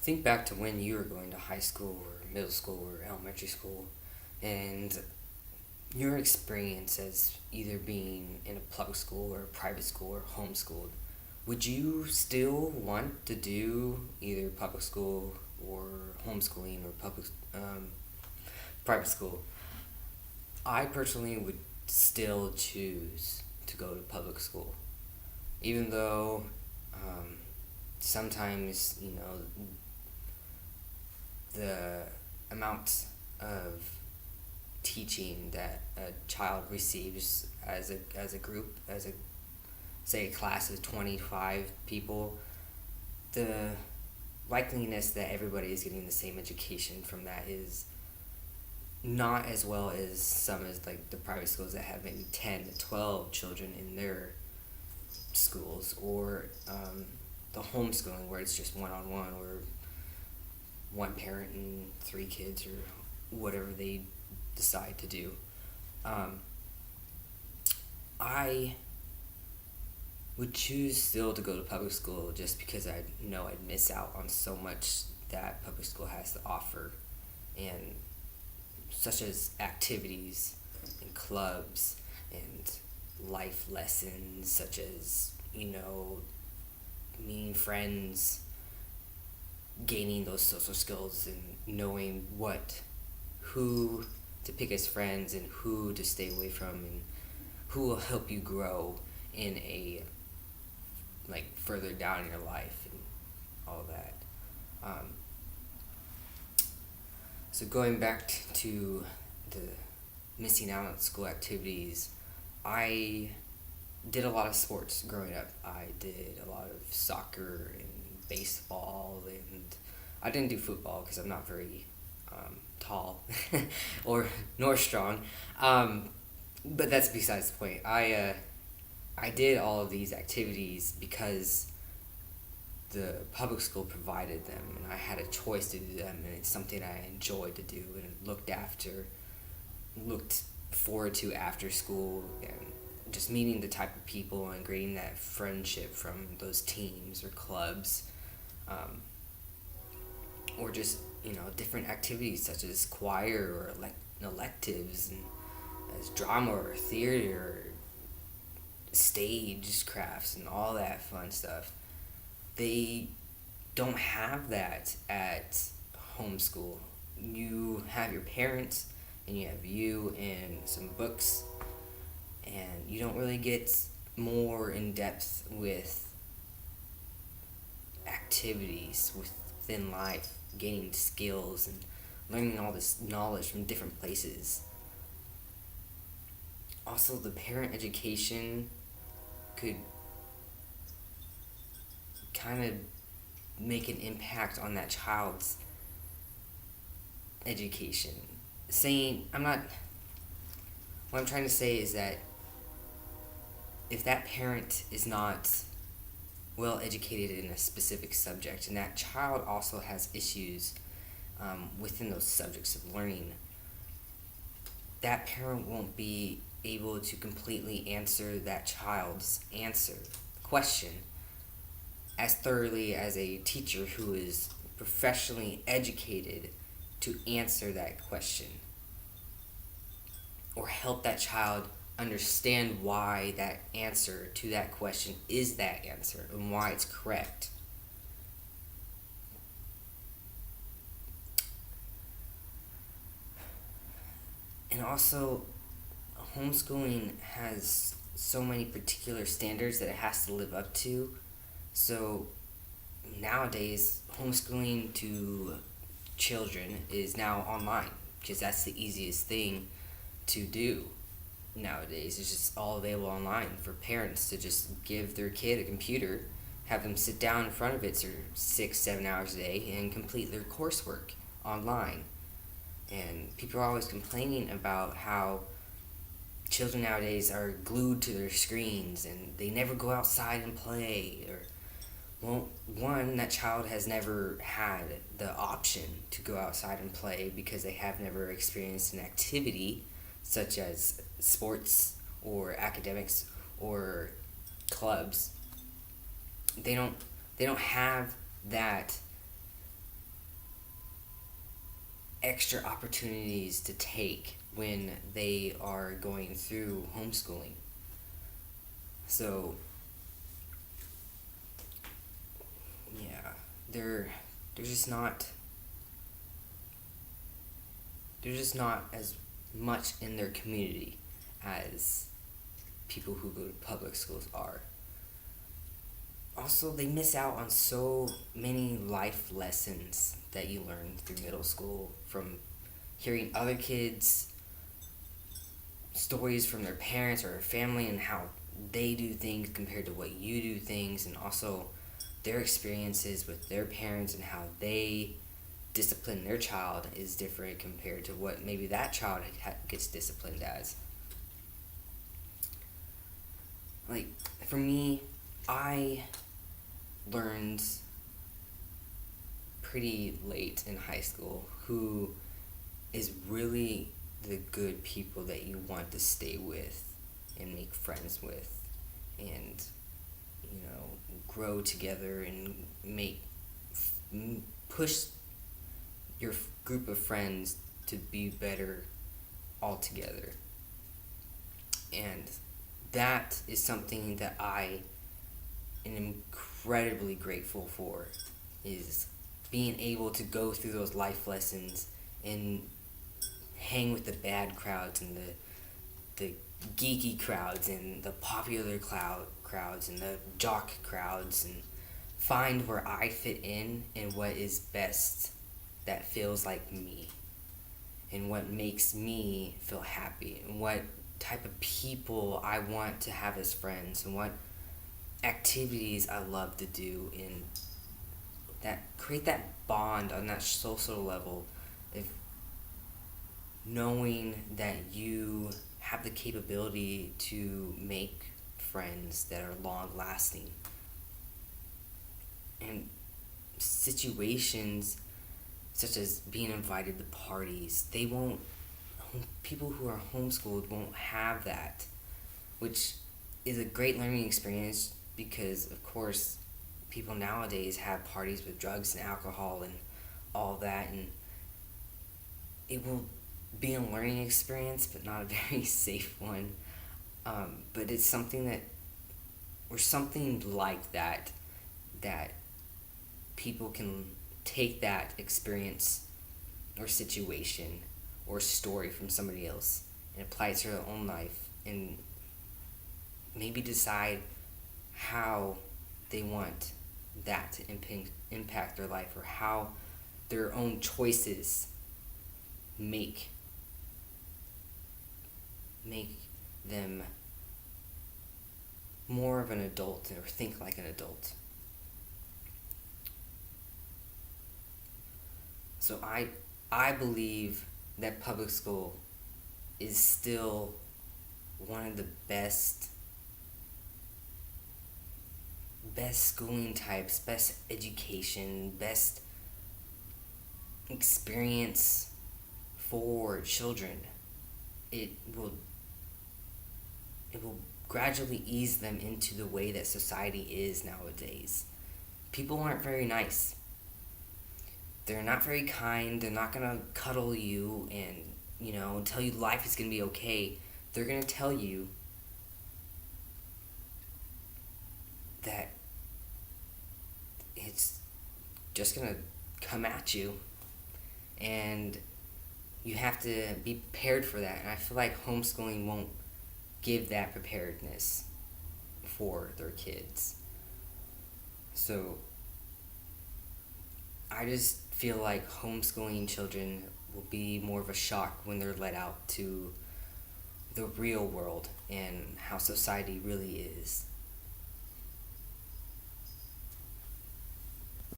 Think back to when you were going to high school or middle school or elementary school and your experience as either being in a public school or a private school or homeschooled. Would you still want to do either public school or homeschooling or private school? I personally would still choose to go to public school, even though sometimes the amount of teaching that a child receives as a group, as a say a class of 25 people, the likeliness that everybody is getting the same education from that is not as well as some as like the private schools that have maybe 10 to 12 children in their schools, or the homeschooling where it's just one-on-one, or one parent and three kids, or whatever they decide to do. Um, I would choose still to go to public school just because I know I'd miss out on so much that public school has to offer, and such as activities and clubs and life lessons such as meeting friends, gaining those social skills, and knowing who to pick as friends and who to stay away from, and who will help you grow in a like further down in your life and all that. Um, so going back to the missing out on school activities, I did a lot of sports growing up. I did a lot of soccer and baseball, and I didn't do football because I'm not very tall or nor strong. But that's besides the point. I did all of these activities because the public school provided them, and I had a choice to do them, and it's something I enjoyed to do and looked forward to after school, and just meeting the type of people and gaining that friendship from those teams or clubs, or just different activities such as choir or electives, and as drama or theater or stage crafts and all that fun stuff. They don't have that at homeschool. You have your parents, and you have you and some books, and you don't really get more in depth with activities within life, gaining skills and learning all this knowledge from different places. Also, the parent education could kind of make an impact on that child's education. What I'm trying to say is that if that parent is not well educated in a specific subject, and that child also has issues within those subjects of learning, that parent won't be able to completely answer that child's question as thoroughly as a teacher who is professionally educated to answer that question, or help that child understand why that answer to that question is that answer and why it's correct. And also, homeschooling has so many particular standards that it has to live up to. So nowadays, homeschooling to children is now online because that's the easiest thing to do nowadays. It's just all available online for parents to just give their kid a computer, have them sit down in front of it for 6-7 hours a day and complete their coursework online. And people are always complaining about how children nowadays are glued to their screens and they never go outside and play. Well, one, that child has never had the option to go outside and play because they have never experienced an activity such as sports or academics or clubs. They don't have that extra opportunities to take when they are going through homeschooling. So, yeah, they're just not they're just not as much in their community as people who go to public schools are. Also, they miss out on so many life lessons that you learn through middle school from hearing other kids' stories from their parents or their family and how they do things compared to what you do things, and also their experiences with their parents and how they discipline their child is different compared to what maybe that child gets disciplined as. Like, for me, I learned pretty late in high school who is really the good people that you want to stay with and make friends with, and grow together and push your group of friends to be better all together. And that is something that I am incredibly grateful for, is being able to go through those life lessons and hang with the bad crowds and the geeky crowds and the popular crowds and the jock crowds, and find where I fit in and what is best that feels like me and what makes me feel happy and what type of people I want to have as friends and what activities I love to do, and that create that bond on that social level of knowing that you have the capability to make friends that are long lasting. And situations such as being invited to parties, people who are homeschooled won't have that, which is a great learning experience because, of course, people nowadays have parties with drugs and alcohol and all that, and it will be a learning experience, but not a very safe one. But it's something or something like that people can take that experience or situation or story from somebody else and apply it to their own life, and maybe decide how they want that to impact their life, or how their own choices make them more of an adult or think like an adult. So I believe that public school is still one of the best schooling types, best education, best experience for children. It will gradually ease them into the way that society is nowadays. People aren't very nice. They're not very kind. They're not gonna cuddle you and tell you life is gonna be okay. They're gonna tell you that it's just gonna come at you, and you have to be prepared for that. And I feel like homeschooling won't give that preparedness for their kids. So I just feel like homeschooling children will be more of a shock when they're let out to the real world and how society really is.